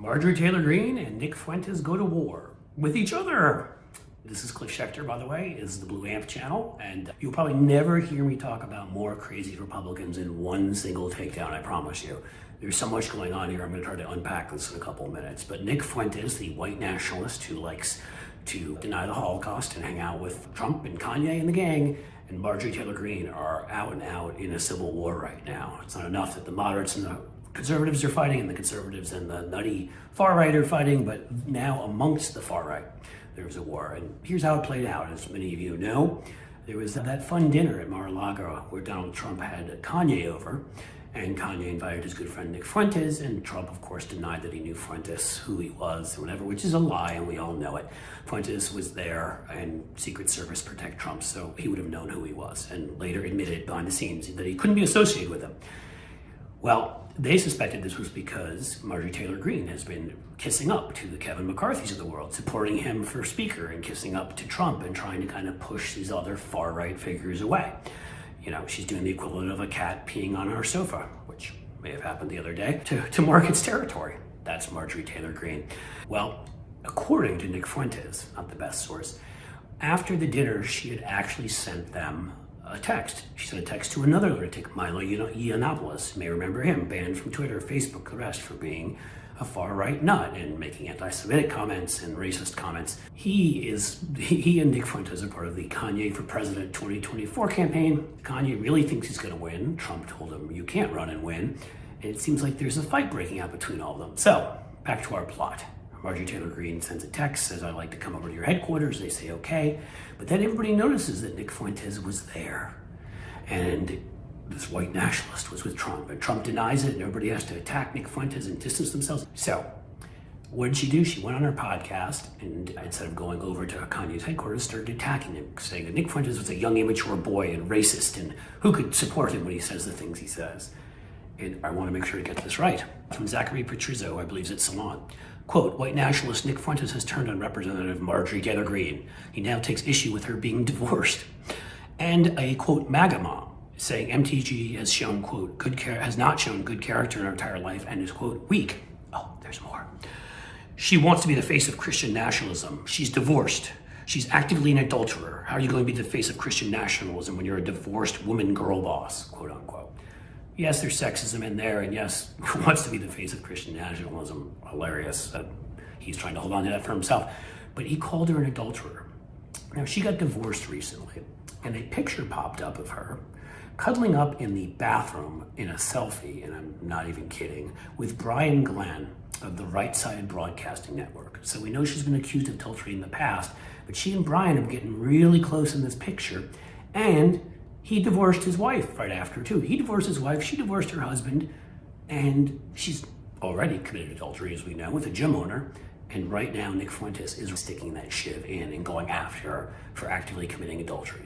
Marjorie Taylor Greene and Nick Fuentes go to war with each other. This is Schecter, by the way, is the Blue Amp channel, and you'll probably never hear me talk about more crazy Republicans in one single takedown, I promise you. There's so much going on here, I'm going to try to unpack this in a couple of minutes. But Nick Fuentes, the white nationalist who likes to deny the Holocaust and hang out with Trump and Kanye and the gang, and Marjorie Taylor Greene are out and out in a civil war right now. It's not enough that the moderates and the conservatives are fighting and the conservatives and the nutty far right are fighting, but now amongst the far right, there's a war. And here's how it played out. As many of you know, there was that fun dinner at Mar-a-Lago where Donald Trump had Kanye over, and Kanye invited his good friend Nick Fuentes, and Trump, of course, denied that he knew Fuentes, who he was, or whatever, which is a lie, and we all know it. Fuentes was there, and Secret Service protect Trump, so he would have known who he was, and later admitted behind the scenes that he couldn't be associated with him. Well, they suspected this was because Marjorie Taylor Greene has been kissing up to the Kevin McCarthys of the world, supporting him for speaker and kissing up to Trump and trying to kind of push these other far-right figures away. You know, she's doing the equivalent of a cat peeing on our sofa, which may have happened the other day, to mark its territory. That's Marjorie Taylor Greene. Well, according to Nick Fuentes, not the best source, after the dinner, she had actually sent them a text. She sent a text to another lunatic, Milo Yiannapoulos. You may remember him, banned from Twitter, Facebook, the rest, for being a far-right nut and making anti-Semitic comments and racist comments. He and Nick Fuentes are part of the Kanye for President 2024 campaign. Kanye really thinks he's going to win. Trump told him, you can't run and win. And it seems like there's a fight breaking out between all of them. So, back to our plot. Marjorie Taylor Greene sends a text, says, I'd like to come over to your headquarters. They say, okay. But then everybody notices that Nick Fuentes was there. And this white nationalist was with Trump. And Trump denies it, and everybody has to attack Nick Fuentes and distance themselves. So, what did she do? She went on her podcast, and instead of going over to Kanye's headquarters, started attacking him, saying that Nick Fuentes was a young, immature boy and racist, and who could support him when he says the things he says. And I want to make sure to get this right. From Zachary Patrizio, I believe it's at Salon. Quote, white nationalist Nick Fuentes has turned on Representative Marjorie Taylor Greene. He now takes issue with her being divorced. And a, quote, MAGA mom, saying MTG has shown, quote, has not shown good character in her entire life and is, quote, weak. Oh, there's more. She wants to be the face of Christian nationalism. She's divorced. She's actively an adulterer. How are you going to be the face of Christian nationalism when you're a divorced woman girl boss, quote unquote? Yes, there's sexism in there, and yes, wants to be the face of Christian nationalism. Hilarious. He's trying to hold on to that for himself. But he called her an adulterer. Now, she got divorced recently, and a picture popped up of her cuddling up in the bathroom in a selfie, and I'm not even kidding, with Brian Glenn of the Right Side Broadcasting Network. So we know she's been accused of adultery in the past, but she and Brian are getting really close in this picture, and he divorced his wife right after, too. He divorced his wife, she divorced her husband, and she's already committed adultery, as we know, with a gym owner. And right now, Nick Fuentes is sticking that shiv in and going after her for actively committing adultery.